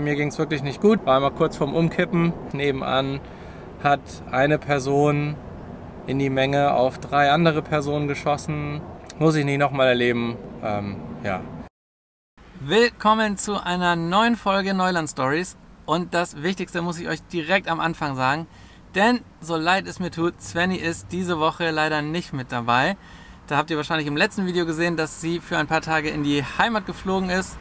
Mir ging es wirklich nicht gut, war mal kurz vorm Umkippen. Nebenan hat eine Person in die Menge auf 3 andere Personen geschossen. Muss ich nicht nochmal erleben. Ja. Willkommen zu einer neuen Folge Neuland Stories. Und das Wichtigste muss ich euch direkt am Anfang sagen. Denn so leid es mir tut, Svenny ist diese Woche leider nicht mit dabei. Da habt ihr wahrscheinlich im letzten Video gesehen, dass sie für ein paar Tage in die Heimat geflogen ist.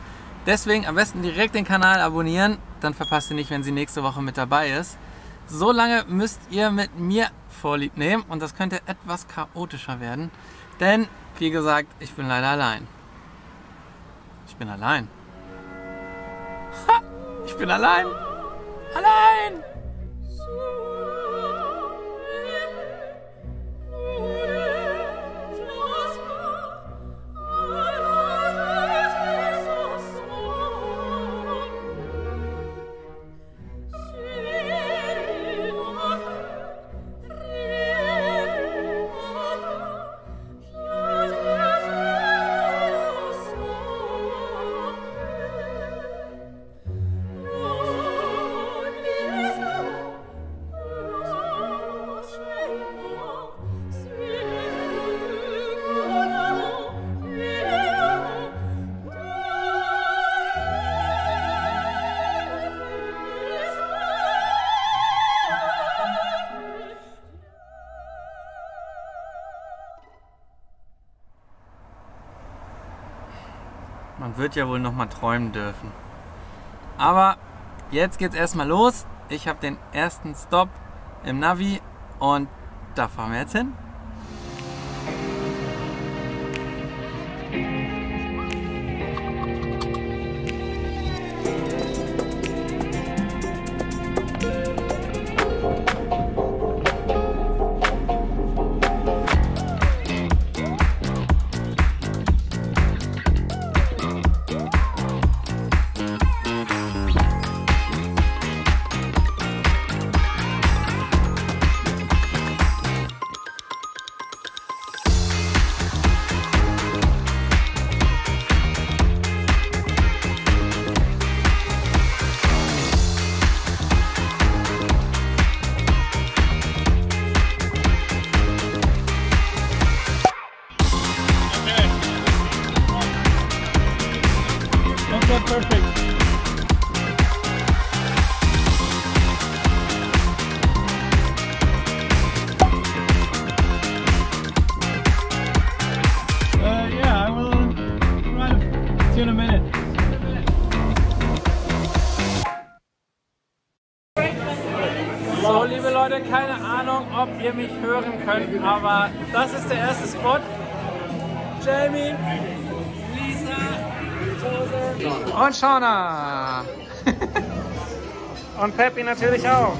Deswegen am besten direkt den Kanal abonnieren, dann verpasst ihr nicht, wenn sie nächste Woche mit dabei ist. So lange müsst ihr mit mir Vorlieb nehmen und das könnte etwas chaotischer werden. Denn, wie gesagt, ich bin leider allein. Ich bin allein. Ha! Ich bin allein! Allein! Man wird ja wohl noch mal träumen dürfen. Aber jetzt geht's erstmal los. Ich habe den ersten Stop im Navi und da fahren wir jetzt hin. Perfect. Yeah, I will try to see you in a minute. So, liebe Leute, keine Ahnung, ob ihr mich hören könnt, aber das ist der erste Spot. Jamie, Lisa, und Shauna. Und Peppi natürlich auch.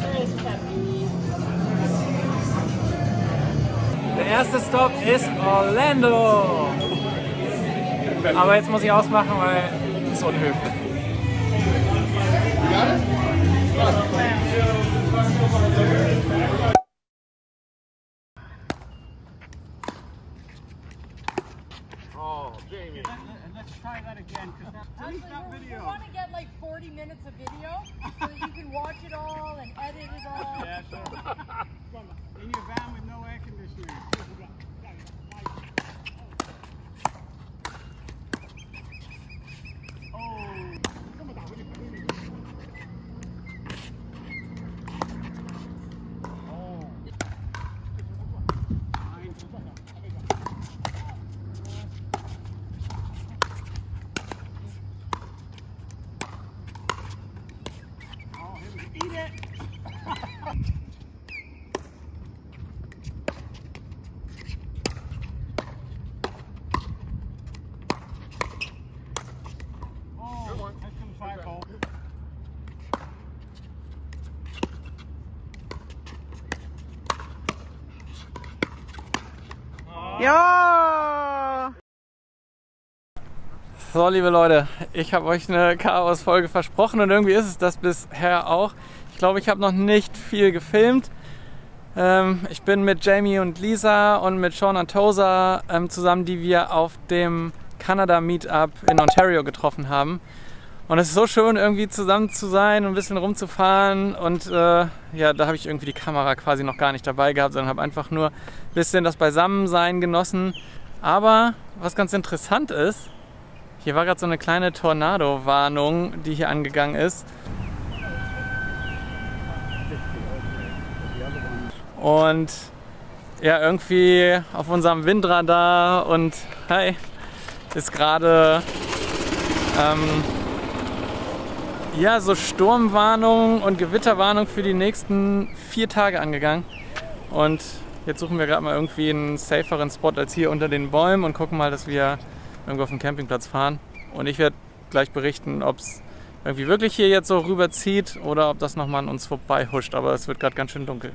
Der erste Stop ist Orlando. Aber jetzt muss ich ausmachen, weil es ist unhöflich. Oh, Jamie. Let's try that again. Actually, we want to get like 40 minutes of video so that you can watch it all and edit it all. Yeah, sure. In your van with no air conditioning. Eat it! Oh, good one. That's the fire pole. Ja! So, liebe Leute, ich habe euch eine Chaos-Folge versprochen und irgendwie ist es das bisher auch. Ich glaube, ich habe noch nicht viel gefilmt. Ich bin mit Jamie und Lisa und mit Sean und Tosa zusammen, die wir auf dem Kanada Meetup in Ontario getroffen haben. Und es ist so schön, irgendwie zusammen zu sein und ein bisschen rumzufahren. Und ja, da habe ich irgendwie die Kamera quasi noch gar nicht dabei gehabt, sondern habe einfach nur ein bisschen das Beisammensein genossen. Aber was ganz interessant ist, hier war gerade so eine kleine Tornado-Warnung, die hier angegangen ist. Und ja, irgendwie auf unserem Windradar und hi, ist gerade ja, so Sturmwarnung und Gewitterwarnung für die nächsten 4 Tage angegangen. Und jetzt suchen wir gerade mal irgendwie einen saferen Spot als hier unter den Bäumen und gucken mal, dass wir irgendwo auf den Campingplatz fahren. Und ich werde gleich berichten, ob es irgendwie wirklich hier jetzt so rüberzieht oder ob das nochmal an uns vorbei huscht. Aber es wird gerade ganz schön dunkel.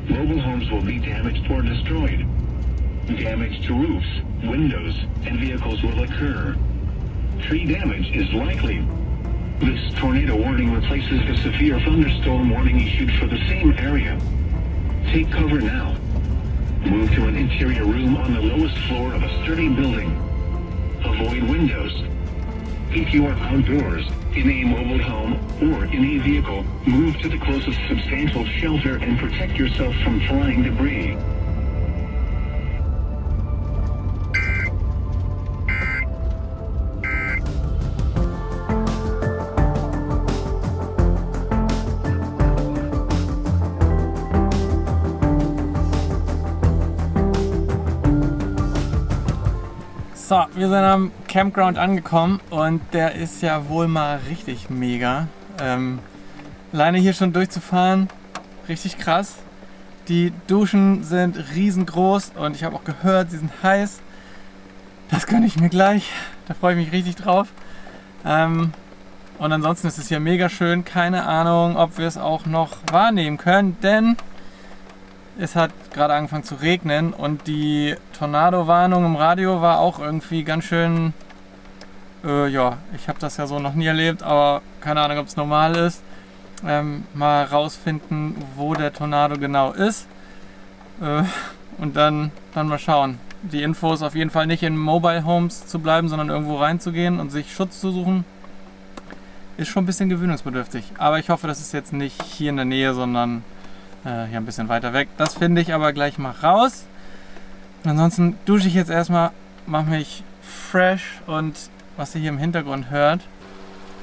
Mobile homes will be damaged or destroyed. Damage to roofs, windows, and vehicles will occur. Tree damage is likely. This tornado warning replaces the severe thunderstorm warning issued for the same area. Take cover now. Move to an interior room on the lowest floor of a sturdy building. Avoid windows. If you are outdoors, in a mobile home, or in a vehicle, move to the closest substantial shelter and protect yourself from flying debris. So, wir sind am Campground angekommen und der ist ja wohl mal richtig mega. Alleine hier schon durchzufahren, richtig krass. Die Duschen sind riesengroß und ich habe auch gehört, sie sind heiß. Das gönne ich mir gleich, da freue ich mich richtig drauf. Und ansonsten ist es hier mega schön, keine Ahnung, ob wir es auch noch wahrnehmen können, denn es hat gerade angefangen zu regnen und die Tornado-Warnung im Radio war auch irgendwie ganz schön, ja, ich habe das ja so noch nie erlebt, aber keine Ahnung, ob es normal ist. Mal rausfinden, wo der Tornado genau ist und dann mal schauen. Die Info ist auf jeden Fall nicht in Mobile Homes zu bleiben, sondern irgendwo reinzugehen und sich Schutz zu suchen. Ist schon ein bisschen gewöhnungsbedürftig, aber ich hoffe, das ist jetzt nicht hier in der Nähe, sondern hier ein bisschen weiter weg. Das finde ich aber gleich mal raus. Und ansonsten dusche ich jetzt erstmal, mache mich fresh und was ihr hier im Hintergrund hört,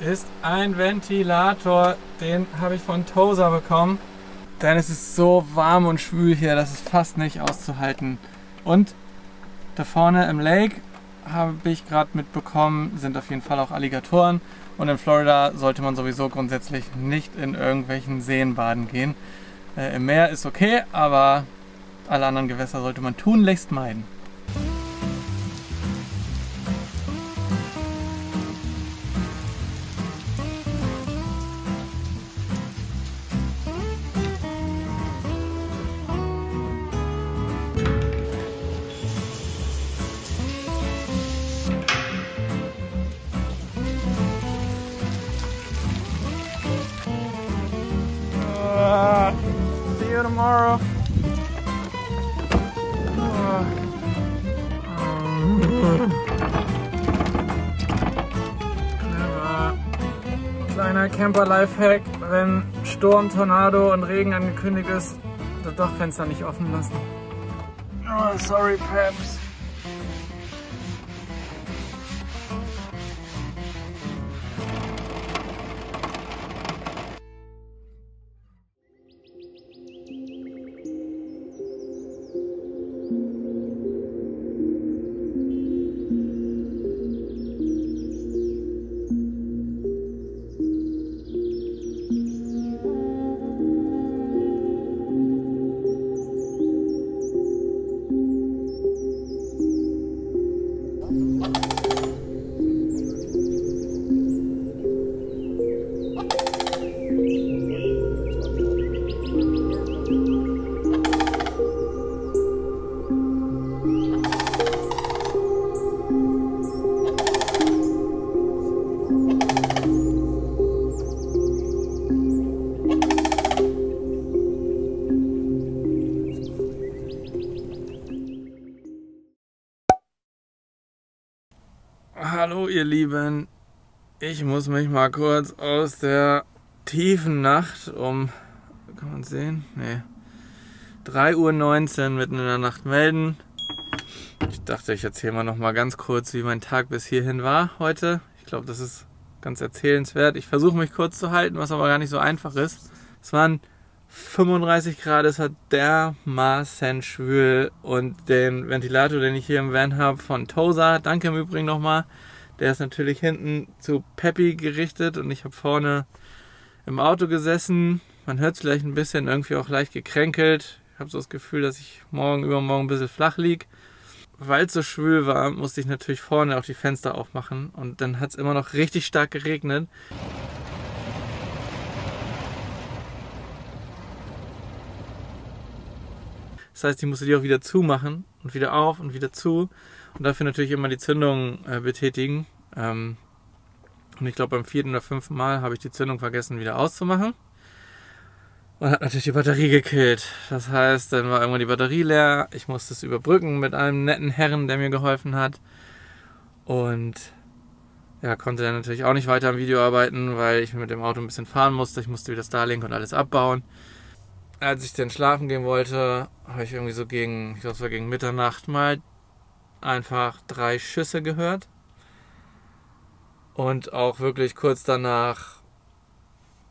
ist ein Ventilator. Den habe ich von Tozer bekommen. Denn es ist so warm und schwül hier, das ist fast nicht auszuhalten. Und da vorne im Lake, habe ich gerade mitbekommen, sind auf jeden Fall auch Alligatoren. Und in Florida sollte man sowieso grundsätzlich nicht in irgendwelchen Seen baden gehen. Im Meer ist okay, aber alle anderen Gewässer sollte man tunlichst meiden. See you tomorrow. Kleiner Camper-Lifehack, wenn Sturm, Tornado und Regen angekündigt ist, doch Fenster nicht offen lassen. Oh, sorry, Peps. ihr Lieben, ich muss mich mal kurz aus der tiefen Nacht um, kann man es sehen? Nee, 3:19 Uhr mitten in der Nacht melden. Ich dachte, ich erzähle mal noch mal ganz kurz, wie mein Tag bis hierhin war heute. Ich glaube, das ist ganz erzählenswert. Ich versuche mich kurz zu halten, was aber gar nicht so einfach ist. Es waren 35 Grad, es hat dermaßen schwül und den Ventilator, den ich hier im Van habe von Tosa, danke im Übrigen nochmal, der ist natürlich hinten zu Peppy gerichtet und ich habe vorne im Auto gesessen. Man hört es vielleicht ein bisschen, irgendwie auch leicht gekränkelt. Ich habe so das Gefühl, dass ich übermorgen ein bisschen flach liege. Weil es so schwül war, musste ich natürlich vorne auch die Fenster aufmachen und dann hat es immer noch richtig stark geregnet. Das heißt, ich musste die auch wieder zumachen und wieder auf und wieder zu und dafür natürlich immer die Zündung betätigen. Und ich glaube, beim 4. oder 5. Mal habe ich die Zündung vergessen wieder auszumachen und hat natürlich die Batterie gekillt. Das heißt, dann war irgendwann die Batterie leer. Ich musste es überbrücken mit einem netten Herrn, der mir geholfen hat. Und ja, konnte dann natürlich auch nicht weiter am Video arbeiten, weil ich mit dem Auto ein bisschen fahren musste. Ich musste wieder Starlink und alles abbauen. Als ich dann schlafen gehen wollte, habe ich irgendwie so gegen, ich glaube es war gegen Mitternacht mal, einfach 3 Schüsse gehört. Und auch wirklich kurz danach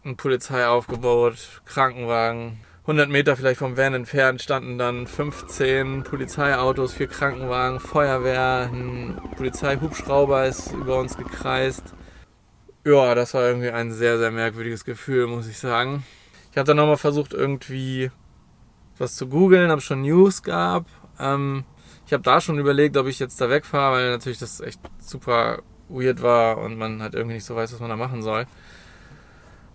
ein Polizeiaufgebot, Krankenwagen. 100 Meter vielleicht vom Van entfernt standen dann 15 Polizeiautos, 4 Krankenwagen, Feuerwehr, ein Polizeihubschrauber ist über uns gekreist. Ja, das war irgendwie ein sehr, sehr merkwürdiges Gefühl, muss ich sagen. Ich habe dann nochmal versucht, irgendwie was zu googeln, ob es schon News gab. Ich habe da schon überlegt, ob ich jetzt da wegfahre, weil natürlich das echt super weird war und man halt irgendwie nicht so weiß, was man da machen soll.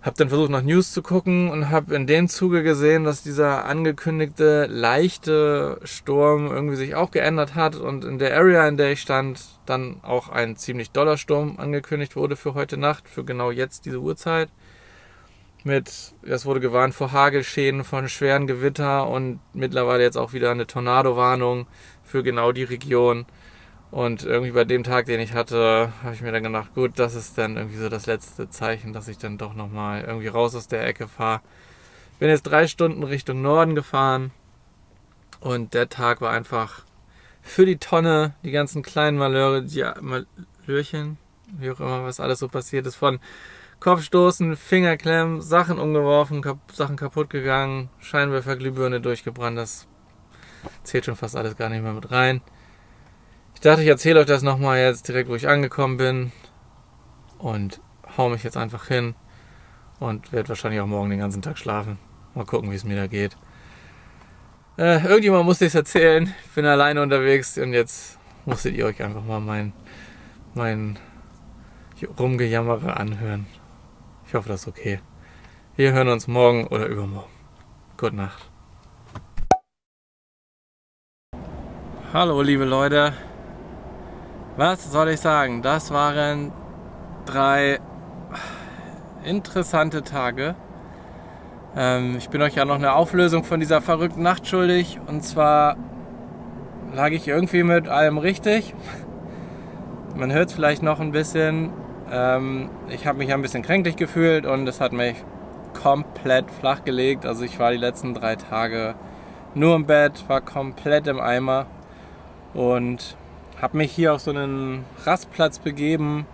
Habe dann versucht, nach News zu gucken und habe in dem Zuge gesehen, dass dieser angekündigte leichte Sturm irgendwie sich auch geändert hat und in der Area, in der ich stand, dann auch ein ziemlich doller Sturm angekündigt wurde für heute Nacht, für genau jetzt diese Uhrzeit. Es wurde gewarnt vor Hagelschäden, von schweren Gewitter und mittlerweile jetzt auch wieder eine Tornado-Warnung für genau die Region. Und irgendwie bei dem Tag, den ich hatte, habe ich mir dann gedacht, gut, das ist dann irgendwie so das letzte Zeichen, dass ich dann doch nochmal irgendwie raus aus der Ecke fahre. Bin jetzt 3 Stunden Richtung Norden gefahren und der Tag war einfach für die Tonne, die ganzen kleinen Malhörchen, wie auch immer, was alles so passiert ist, von Kopfstoßen, Fingerklemmen, Sachen umgeworfen, Sachen kaputt gegangen, Scheinwerfer, Glühbirne durchgebrannt, das zählt schon fast alles gar nicht mehr mit rein. Ich dachte, ich erzähle euch das nochmal jetzt direkt, wo ich angekommen bin und hau mich jetzt einfach hin und werde wahrscheinlich auch morgen den ganzen Tag schlafen. Mal gucken, wie es mir da geht. Irgendjemand musste ich es erzählen, ich bin alleine unterwegs und jetzt musstet ihr euch einfach mal mein Rumgejammere anhören. Ich hoffe, das ist okay. Wir hören uns morgen oder übermorgen. Gute Nacht. Hallo liebe Leute. Was soll ich sagen? Das waren 3 interessante Tage. Ich bin euch ja noch eine Auflösung von dieser verrückten Nacht schuldig. Und zwar lag ich irgendwie mit allem richtig. Man hört es vielleicht noch ein bisschen. Ich habe mich ein bisschen kränklich gefühlt und es hat mich komplett flach gelegt. Also ich war die letzten 3 Tage nur im Bett, war komplett im Eimer und habe mich hier auf so einen Rastplatz begeben.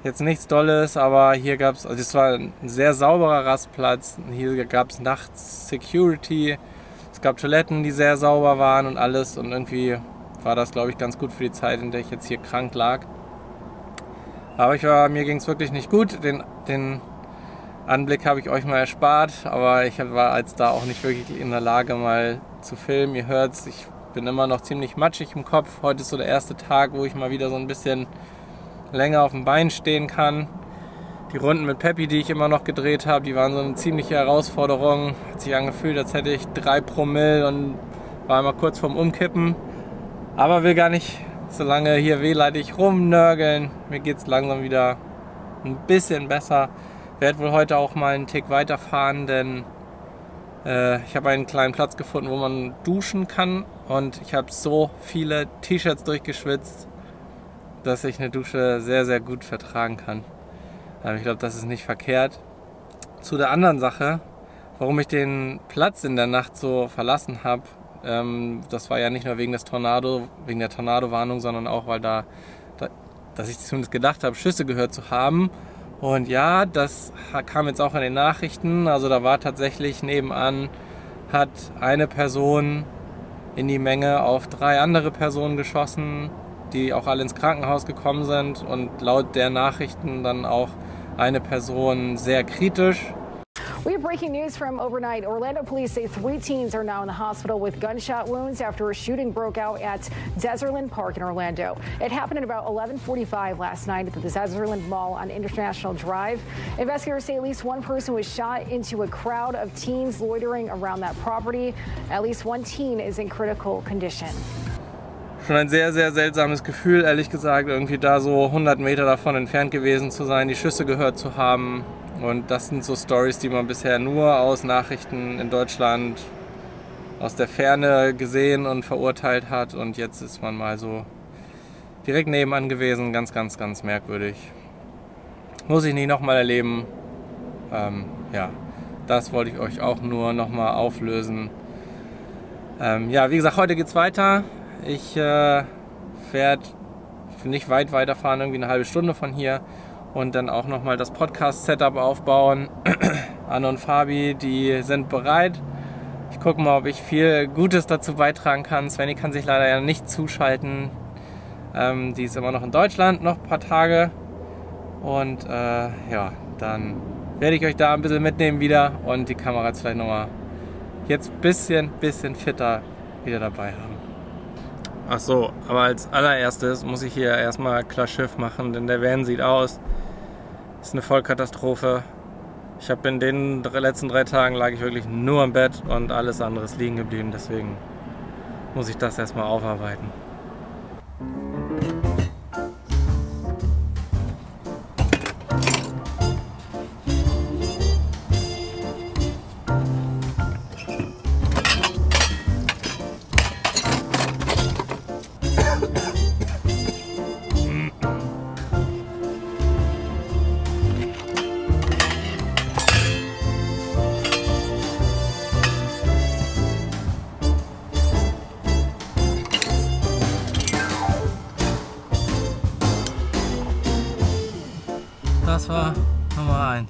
Jetzt nichts Dolles, aber hier gab es, also es war ein sehr sauberer Rastplatz. Hier gab es nachts Security. Es gab Toiletten, die sehr sauber waren und alles. Und irgendwie war das, glaube ich, ganz gut für die Zeit, in der ich jetzt hier krank lag. Aber mir ging es wirklich nicht gut. Den Anblick habe ich euch mal erspart. Aber ich war jetzt da auch nicht wirklich in der Lage, mal zu filmen. Ihr hört es, ich bin immer noch ziemlich matschig im Kopf. Heute ist so der erste Tag, wo ich mal wieder so ein bisschen länger auf dem Bein stehen kann. Die Runden mit Peppy, die ich immer noch gedreht habe, die waren so eine ziemliche Herausforderung. Hat sich angefühlt, als hätte ich 3 Promille und war immer kurz vorm Umkippen. Aber will gar nicht so lange hier wehleidig rumnörgeln. Mir geht es langsam wieder ein bisschen besser. Werde wohl heute auch mal einen Tick weiterfahren, denn ich habe einen kleinen Platz gefunden, wo man duschen kann. Und ich habe so viele T-Shirts durchgeschwitzt. dass ich eine Dusche sehr, sehr gut vertragen kann. Ich glaube, das ist nicht verkehrt. Zu der anderen Sache, warum ich den Platz in der Nacht so verlassen habe, das war ja nicht nur wegen der Tornado-Warnung, sondern auch, weil dass ich zumindest gedacht habe, Schüsse gehört zu haben. Und ja, das kam jetzt auch in den Nachrichten. Also da war tatsächlich nebenan, hat eine Person in die Menge auf 3 andere Personen geschossen, die auch alle ins Krankenhaus gekommen sind. Und laut der Nachrichten dann auch eine Person sehr kritisch. We have breaking news from overnight. Orlando police say 3 teens are now in the hospital with gunshot wounds after a shooting broke out at Desertland Park in Orlando. It happened at about 11:45 last night at the Desertland Mall on International Drive. Investigators say at least one person was shot into a crowd of teens loitering around that property. At least one teen is in critical condition. Schon ein sehr, sehr seltsames Gefühl, ehrlich gesagt, irgendwie da so 100 Meter davon entfernt gewesen zu sein, die Schüsse gehört zu haben. Und das sind so Stories, die man bisher nur aus Nachrichten in Deutschland aus der Ferne gesehen und verurteilt hat. Und jetzt ist man mal so direkt nebenan gewesen. Ganz, ganz, ganz merkwürdig. Muss ich nicht nochmal erleben. Ja, das wollte ich euch auch nur nochmal auflösen. Ja, wie gesagt, heute geht's weiter. Ich werde nicht weit weiterfahren, irgendwie eine halbe Stunde von hier. Und dann auch nochmal das Podcast-Setup aufbauen. Anne und Fabi, die sind bereit. Ich gucke mal, ob ich viel Gutes dazu beitragen kann. Svenny kann sich leider ja nicht zuschalten. Die ist immer noch in Deutschland, noch ein paar Tage. Und ja, dann werde ich euch da ein bisschen mitnehmen wieder und die Kamera jetzt vielleicht nochmal jetzt ein bisschen fitter wieder dabei haben. Ach so, aber als allererstes muss ich hier erstmal klar Schiff machen, denn der Van sieht aus. Das ist eine Vollkatastrophe. Ich habe in den letzten 3 Tagen lag ich wirklich nur im Bett und alles andere ist liegen geblieben. Deswegen muss ich das erstmal aufarbeiten. Das war Nummer 1.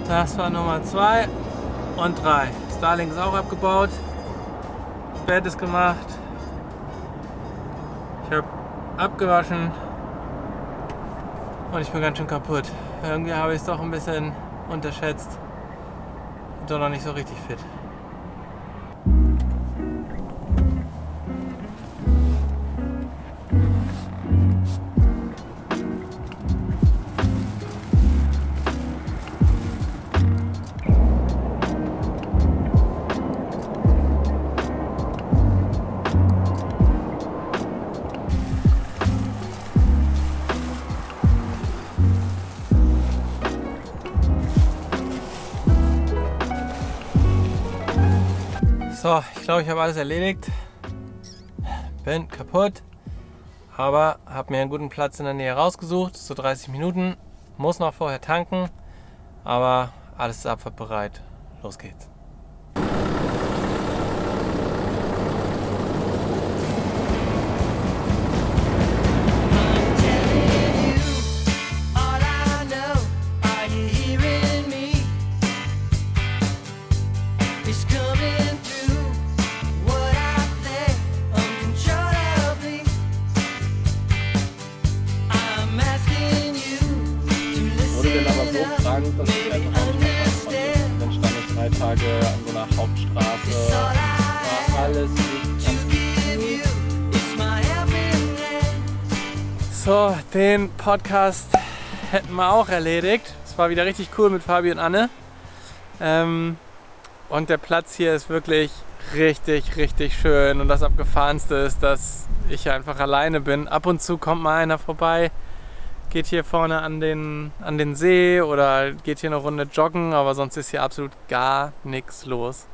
Das war Nummer 2 und 3. Starlink ist auch abgebaut. Das Bett ist gemacht. Ich habe abgewaschen. Und ich bin ganz schön kaputt. Irgendwie habe ich es doch ein bisschen unterschätzt. Bin doch noch nicht so richtig fit. So, ich glaube, ich habe alles erledigt. Bin kaputt, aber habe mir einen guten Platz in der Nähe rausgesucht. So 30 Minuten. Muss noch vorher tanken, aber alles ist abfahrtbereit. Los geht's. All I Tage an so einer Hauptstraße. War alles ganz gut. So, den Podcast hätten wir auch erledigt. Es war wieder richtig cool mit Fabi und Anne. Und der Platz hier ist wirklich richtig, richtig schön. Und das Abgefahrenste ist, dass ich einfach alleine bin. Ab und zu kommt mal einer vorbei, geht hier vorne an den See oder geht hier eine Runde joggen, aber sonst ist hier absolut gar nichts los.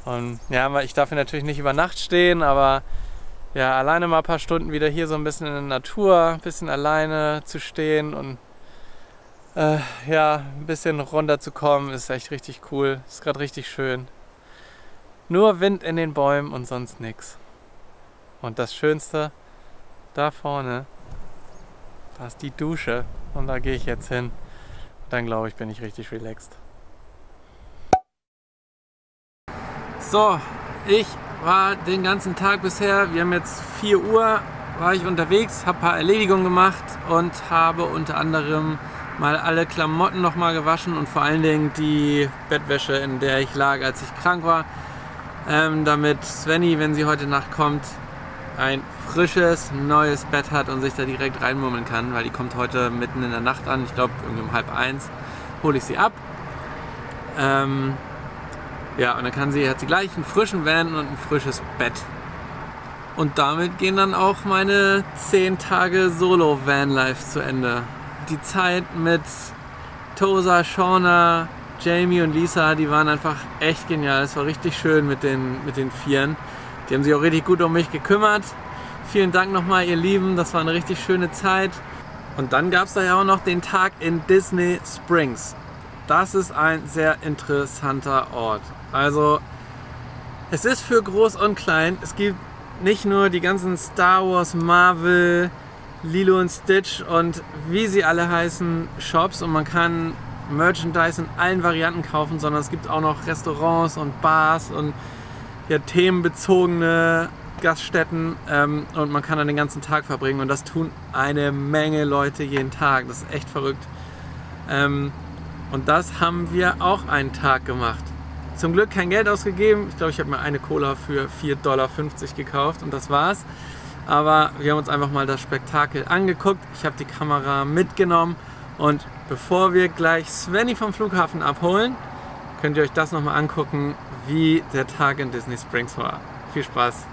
Und ja, ich darf hier natürlich nicht über Nacht stehen, aber ja, alleine mal ein paar Stunden wieder hier so ein bisschen in der Natur, ein bisschen alleine zu stehen und ja, ein bisschen runterzukommen, ist echt richtig cool. Ist gerade richtig schön. Nur Wind in den Bäumen und sonst nichts. Und das Schönste, da vorne, da ist die Dusche und da gehe ich jetzt hin. Und dann glaube ich, bin ich richtig relaxed. So, ich war den ganzen Tag bisher, wir haben jetzt 4 Uhr, war ich unterwegs, habe ein paar Erledigungen gemacht und habe unter anderem mal alle Klamotten nochmal gewaschen und vor allen Dingen die Bettwäsche, in der ich lag, als ich krank war, damit Svenny, wenn sie heute Nacht kommt, ein frisches, neues Bett hat und sich da direkt reinmurmeln kann, weil die kommt heute mitten in der Nacht an, ich glaube irgendwie um 12:30 hole ich sie ab. Ja, und dann hat sie gleich einen frischen Van und ein frisches Bett. Und damit gehen dann auch meine 10 Tage Solo-Van-Life zu Ende. Die Zeit mit Tosa, Shauna, Jamie und Lisa, die waren einfach echt genial. Es war richtig schön mit den Vieren. Die haben sich auch richtig gut um mich gekümmert. Vielen Dank nochmal, ihr Lieben. Das war eine richtig schöne Zeit. Und dann gab es da ja auch noch den Tag in Disney Springs. Das ist ein sehr interessanter Ort. Also, es ist für groß und klein. Es gibt nicht nur die ganzen Star Wars, Marvel, Lilo und Stitch und wie sie alle heißen, Shops und man kann Merchandise in allen Varianten kaufen, sondern es gibt auch noch Restaurants und Bars und ja, themenbezogene Gaststätten und man kann dann den ganzen Tag verbringen und das tun eine Menge Leute jeden Tag. Das ist echt verrückt. Und das haben wir auch einen Tag gemacht. Zum Glück kein Geld ausgegeben. Ich glaube, ich habe mir eine Cola für 4,50 Dollar gekauft und das war's. Aber wir haben uns einfach mal das Spektakel angeguckt. Ich habe die Kamera mitgenommen und bevor wir gleich Svenny vom Flughafen abholen, könnt ihr euch das nochmal angucken, wie der Tag in Disney Springs war. Viel Spaß!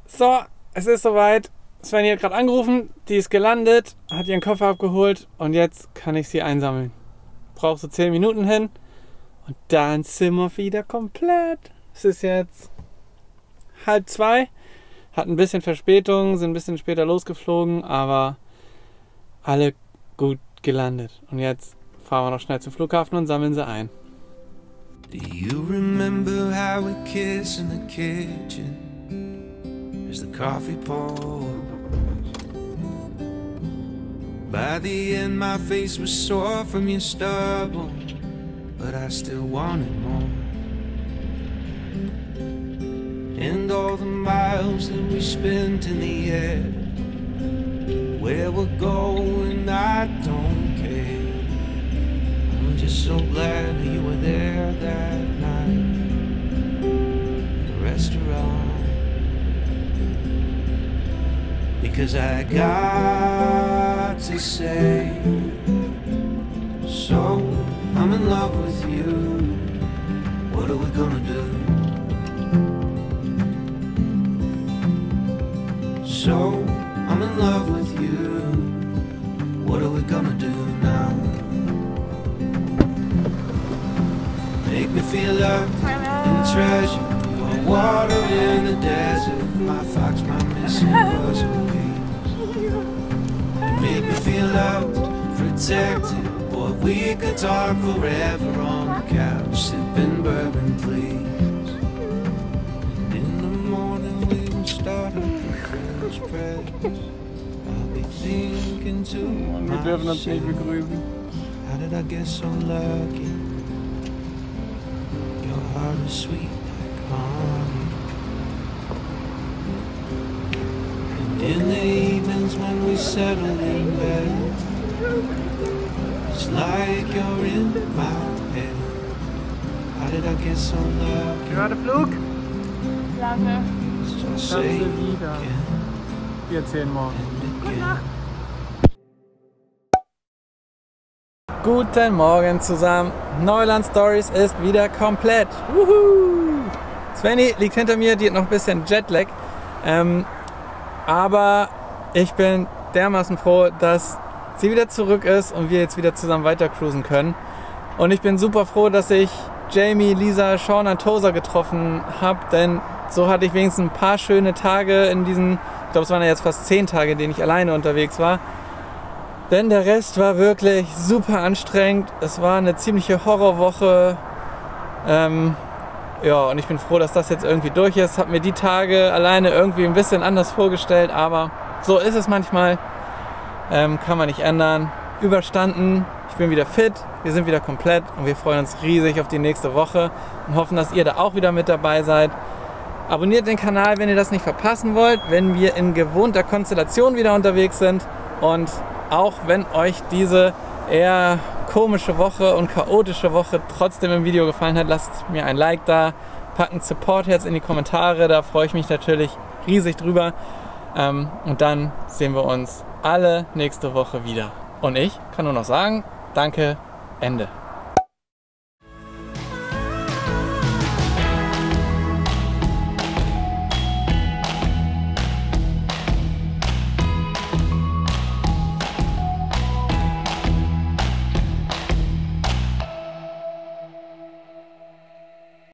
So, es ist soweit. Svenny hat gerade angerufen, die ist gelandet, hat ihren Koffer abgeholt und jetzt kann ich sie einsammeln. Braucht so 10 Minuten hin und dann sind wir wieder komplett. Es ist jetzt 1:30, hat ein bisschen Verspätung, sind ein bisschen später losgeflogen, aber alle gut gelandet. Und jetzt fahren wir noch schnell zum Flughafen und sammeln sie ein. Do you remember how we kissed in the kitchen as the coffee pours? By the end my face was sore from your stubble, but I still wanted more. And all the miles that we spent in the air, where we're going, I don't care. I'm just so glad you were there that night in the restaurant. Because I got to say, so I'm in love with you. What are we gonna do? So I'm in love with you. What are we gonna do now? Make me feel loved and treasure. Your water in the desert. My fox, my missing puzzle piece. Make me feel loved, protected. Boy, we could talk forever on the couch, sipping bourbon, please. And in the morning we will start up the French press. I'll be thinking to Wir dürfen uns nicht myself, begrüßen. how did I get so lucky? Your heart is sweet like honey. And in the evenings when we settle in bed, it's like you're in my head. How did I get so lucky? Gerade Flug? Lange. So Kommst say du wieder. again Wir erzählen morgen. and again. Guten Morgen zusammen. Neuland Stories ist wieder komplett. Wuhu! Svenny liegt hinter mir, die hat noch ein bisschen Jetlag. Aber ich bin dermaßen froh, dass sie wieder zurück ist und wir jetzt wieder zusammen weiter cruisen können. Und ich bin super froh, dass ich Jamie, Lisa, Sean und Tosa getroffen habe, denn so hatte ich wenigstens ein paar schöne Tage in diesen, ich glaube es waren ja jetzt fast 10 Tage, in denen ich alleine unterwegs war. Denn der Rest war wirklich super anstrengend. Es war eine ziemliche Horrorwoche. Ja, und ich bin froh, dass das jetzt irgendwie durch ist. Hab mir die Tage alleine irgendwie ein bisschen anders vorgestellt, aber so ist es manchmal. Kann man nicht ändern. Überstanden. Ich bin wieder fit. Wir sind wieder komplett und wir freuen uns riesig auf die nächste Woche und hoffen, dass ihr da auch wieder mit dabei seid. Abonniert den Kanal, wenn ihr das nicht verpassen wollt, wenn wir in gewohnter Konstellation wieder unterwegs sind. Und auch wenn euch diese eher komische Woche und chaotische Woche trotzdem im Video gefallen hat, lasst mir ein Like da, packt ein Support-Herz in die Kommentare, da freue ich mich natürlich riesig drüber. Und dann sehen wir uns alle nächste Woche wieder. Und ich kann nur noch sagen, danke, Ende.